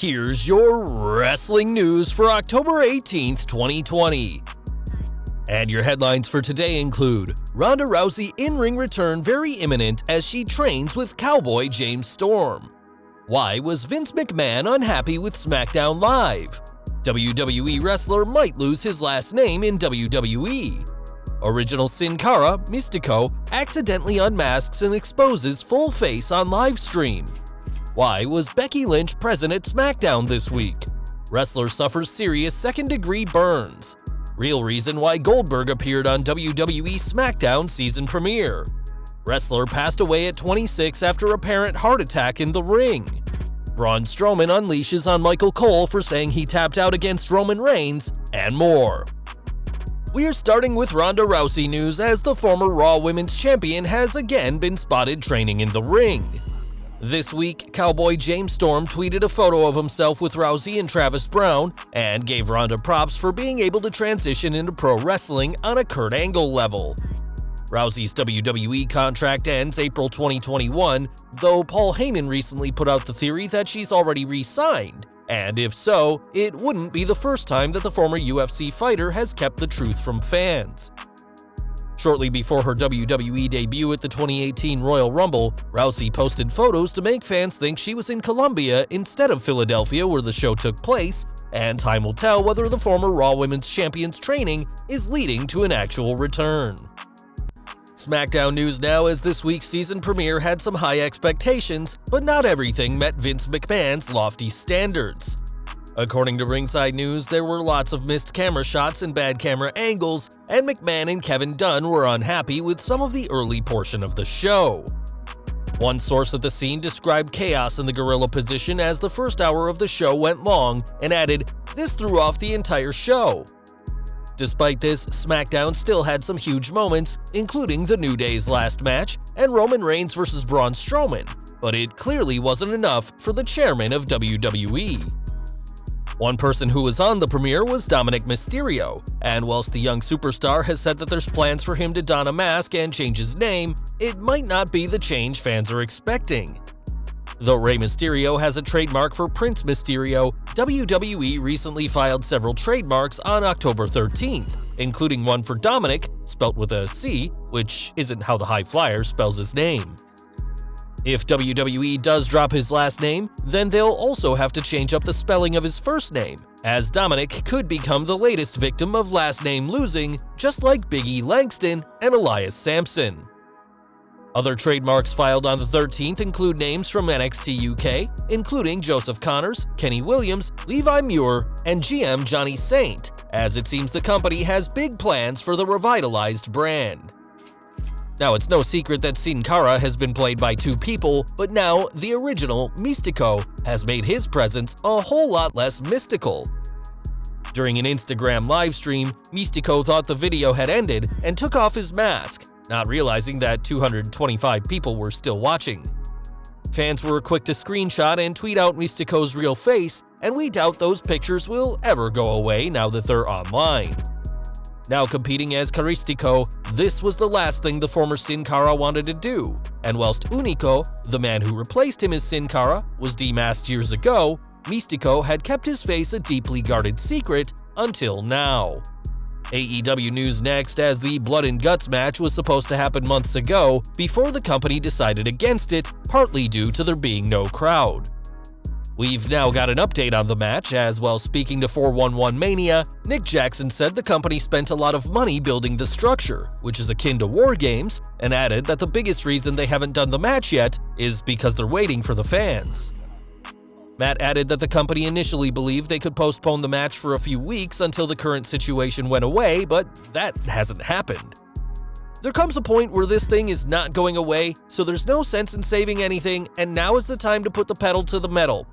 Here's your wrestling news for October 18th, 2020. And your headlines for today include Ronda Rousey in-ring return very imminent as she trains with Cowboy James Storm. Why was Vince McMahon unhappy with Smackdown Live? WWE wrestler might lose his last name in WWE. Original Sin Cara, Mistico, accidentally unmasks and exposes full face on livestream. Why was Becky Lynch present at Smackdown this week? Wrestler suffers serious second-degree burns. Real reason why Goldberg appeared on WWE Smackdown season premiere. Wrestler passed away at 26 after apparent heart attack in the ring. Braun Strowman unleashes on Michael Cole for saying he tapped out against Roman Reigns, and more. We're starting with Ronda Rousey news as the former Raw Women's Champion has again been spotted training in the ring. This week, Cowboy James Storm tweeted a photo of himself with Rousey and Travis Browne and gave Ronda props for being able to transition into pro wrestling on a Kurt Angle level. Rousey's WWE contract ends April 2021, though Paul Heyman recently put out the theory that she's already re-signed, and if so, it wouldn't be the first time that the former UFC fighter has kept the truth from fans. Shortly before her WWE debut at the 2018 Royal Rumble, Rousey posted photos to make fans think she was in Colombia instead of Philadelphia where the show took place, and time will tell whether the former Raw Women's Champion's training is leading to an actual return. Smackdown news now, as this week's season premiere had some high expectations, but not everything met Vince McMahon's lofty standards. According to Ringside News, there were lots of missed camera shots and bad camera angles, and McMahon and Kevin Dunn were unhappy with some of the early portion of the show. One source at the scene described chaos in the gorilla position as the first hour of the show went long and added, "This threw off the entire show." Despite this, SmackDown still had some huge moments, including the New Day's last match and Roman Reigns vs. Braun Strowman, but it clearly wasn't enough for the chairman of WWE. One person who was on the premiere was Dominic Mysterio, and whilst the young superstar has said that there's plans for him to don a mask and change his name, it might not be the change fans are expecting. Though Rey Mysterio has a trademark for Prince Mysterio, WWE recently filed several trademarks on October 13th, including one for Dominic, spelt with a C, which isn't how the High Flyer spells his name. If WWE does drop his last name, then they'll also have to change up the spelling of his first name, as Dominic could become the latest victim of last name losing, just like Big E Langston and Elias Sampson. Other trademarks filed on the 13th include names from NXT UK, including Joseph Connors, Kenny Williams, Levi Muir, and GM Johnny Saint, as it seems the company has big plans for the revitalized brand. Now, it's no secret that Sin Cara has been played by two people, but now the original, Mistico, has made his presence a whole lot less mystical. During an Instagram livestream, Mistico thought the video had ended and took off his mask, not realizing that 225 people were still watching. Fans were quick to screenshot and tweet out Mistico's real face, and we doubt those pictures will ever go away now that they're online. Now competing as Caristico, this was the last thing the former Sin Cara wanted to do, and whilst Unico, the man who replaced him as Sin Cara, was demasked years ago, Mistico had kept his face a deeply guarded secret until now. AEW news next, as the Blood and Guts match was supposed to happen months ago before the company decided against it, partly due to there being no crowd. We've now got an update on the match, as while speaking to 411 Mania, Nick Jackson said the company spent a lot of money building the structure, which is akin to War Games, and added that the biggest reason they haven't done the match yet is because they're waiting for the fans. Matt added that the company initially believed they could postpone the match for a few weeks until the current situation went away, but that hasn't happened. There comes a point where this thing is not going away, so there's no sense in saving anything, and now is the time to put the pedal to the metal.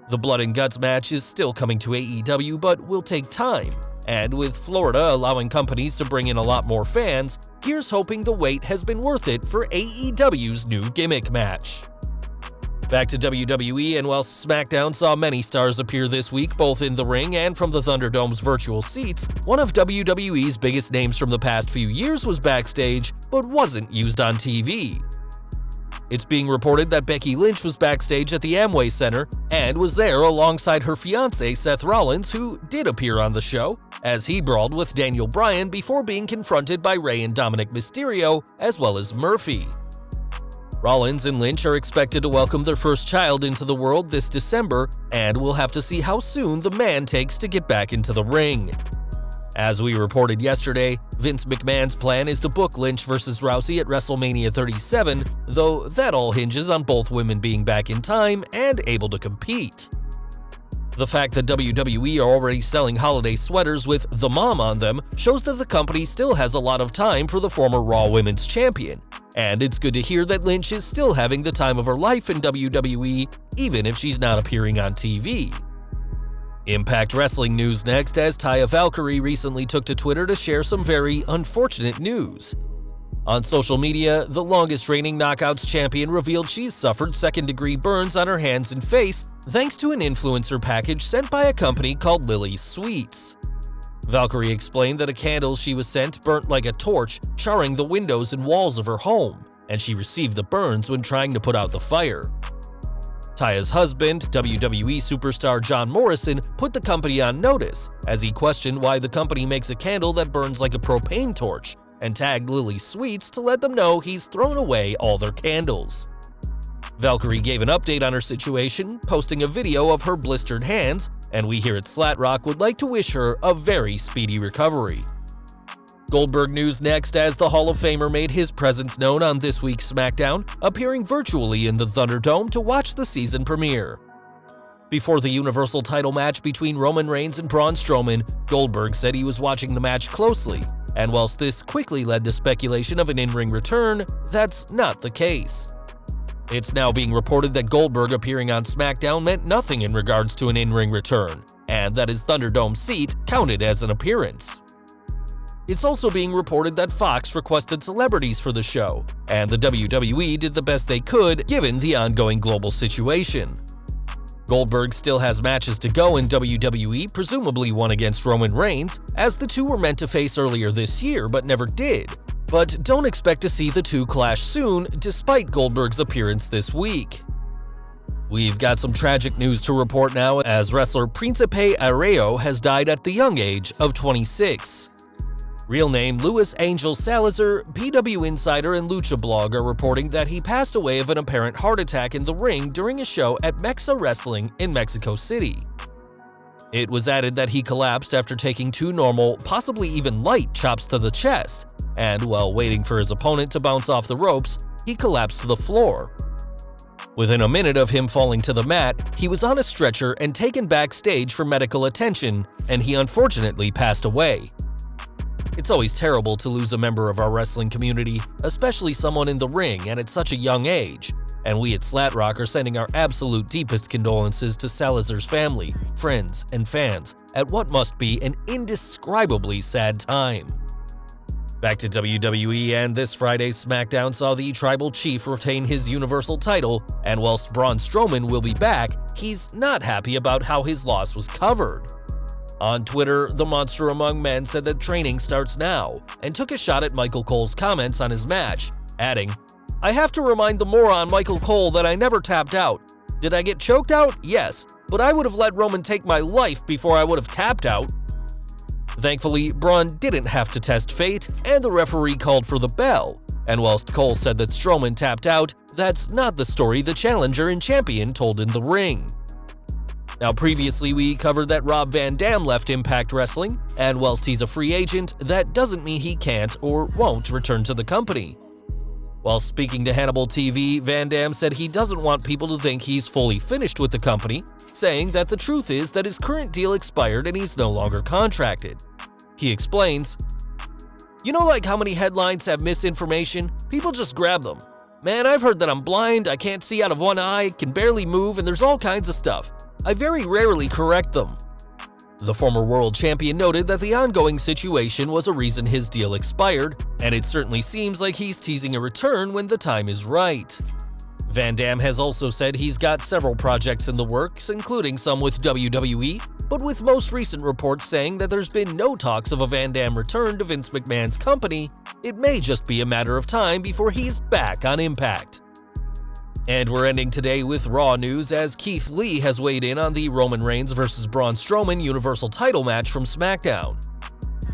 The Blood and Guts match is still coming to AEW, but will take time, and with Florida allowing companies to bring in a lot more fans, here's hoping the wait has been worth it for AEW's new gimmick match. Back to WWE, and whilst SmackDown saw many stars appear this week both in the ring and from the Thunderdome's virtual seats, one of WWE's biggest names from the past few years was backstage, but wasn't used on TV. It's being reported that Becky Lynch was backstage at the Amway Center and was there alongside her fiancé Seth Rollins, who did appear on the show, as he brawled with Daniel Bryan before being confronted by Rey and Dominic Mysterio, as well as Murphy. Rollins and Lynch are expected to welcome their first child into the world this December, and we'll have to see how soon the man takes to get back into the ring. As we reported yesterday, Vince McMahon's plan is to book Lynch vs. Rousey at WrestleMania 37, though that all hinges on both women being back in time and able to compete. The fact that WWE are already selling holiday sweaters with "The Mom" on them shows that the company still has a lot of time for the former Raw Women's Champion, and it's good to hear that Lynch is still having the time of her life in WWE, even if she's not appearing on TV. Impact Wrestling news next, as Taya Valkyrie recently took to Twitter to share some very unfortunate news. On social media, the longest-reigning Knockouts champion revealed she's suffered second-degree burns on her hands and face thanks to an influencer package sent by a company called Lily's Sweets. Valkyrie explained that a candle she was sent burnt like a torch, charring the windows and walls of her home, and she received the burns when trying to put out the fire. Taya's husband, WWE superstar John Morrison, put the company on notice as he questioned why the company makes a candle that burns like a propane torch, and tagged Lily's Sweets to let them know he's thrown away all their candles. Valkyrie gave an update on her situation, posting a video of her blistered hands, and we here at Slatrock would like to wish her a very speedy recovery. Goldberg news next, as the Hall of Famer made his presence known on this week's Smackdown, appearing virtually in the Thunderdome to watch the season premiere. Before the Universal title match between Roman Reigns and Braun Strowman, Goldberg said he was watching the match closely, and whilst this quickly led to speculation of an in-ring return, that's not the case. It's now being reported that Goldberg appearing on Smackdown meant nothing in regards to an in-ring return, and that his Thunderdome seat counted as an appearance. It's also being reported that Fox requested celebrities for the show, and the WWE did the best they could given the ongoing global situation. Goldberg still has matches to go in WWE, presumably one against Roman Reigns, as the two were meant to face earlier this year but never did. But don't expect to see the two clash soon, despite Goldberg's appearance this week. We've got some tragic news to report now, as wrestler Príncipe Arreo has died at the young age of 26. Real name Luis Angel Salazar, PW Insider and Lucha Blog are reporting that he passed away of an apparent heart attack in the ring during a show at Mexa Wrestling in Mexico City. It was added that he collapsed after taking two normal, possibly even light, chops to the chest, and while waiting for his opponent to bounce off the ropes, he collapsed to the floor. Within a minute of him falling to the mat, he was on a stretcher and taken backstage for medical attention, and he unfortunately passed away. It's always terrible to lose a member of our wrestling community, especially someone in the ring and at such a young age, and we at Slatrock are sending our absolute deepest condolences to Salazar's family, friends, and fans at what must be an indescribably sad time. Back to WWE, and this Friday's Smackdown saw the Tribal Chief retain his Universal title, and whilst Braun Strowman will be back, he's not happy about how his loss was covered. On Twitter, the Monster Among Men said that training starts now, and took a shot at Michael Cole's comments on his match, adding, "I have to remind the moron Michael Cole that I never tapped out. Did I get choked out? Yes, but I would have let Roman take my life before I would have tapped out." Thankfully, Braun didn't have to test fate, and the referee called for the bell, and whilst Cole said that Strowman tapped out, that's not the story the challenger and champion told in the ring. Now, previously we covered that Rob Van Dam left Impact Wrestling, and whilst he's a free agent, that doesn't mean he can't or won't return to the company. While speaking to Hannibal TV, Van Dam said he doesn't want people to think he's fully finished with the company, saying that the truth is that his current deal expired and he's no longer contracted. He explains, "You know, like how many headlines have misinformation? People just grab them. Man, I've heard that I'm blind, I can't see out of one eye, can barely move, and there's all kinds of stuff. I very rarely correct them." The former world champion noted that the ongoing situation was a reason his deal expired, and it certainly seems like he's teasing a return when the time is right. Van Dam has also said he's got several projects in the works, including some with WWE, but with most recent reports saying that there's been no talks of a Van Dam return to Vince McMahon's company, it may just be a matter of time before he's back on Impact. And we're ending today with Raw news as Keith Lee has weighed in on the Roman Reigns vs. Braun Strowman Universal title match from Smackdown.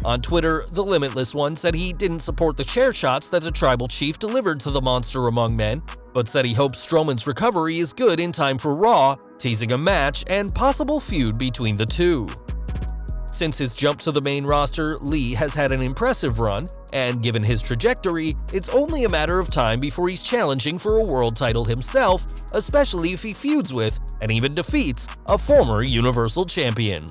On Twitter, the Limitless One said he didn't support the chair shots that a tribal chief delivered to the monster among men, but said he hopes Strowman's recovery is good in time for Raw, teasing a match and possible feud between the two. Since his jump to the main roster, Lee has had an impressive run, and given his trajectory, it's only a matter of time before he's challenging for a world title himself, especially if he feuds with, and even defeats, a former Universal Champion.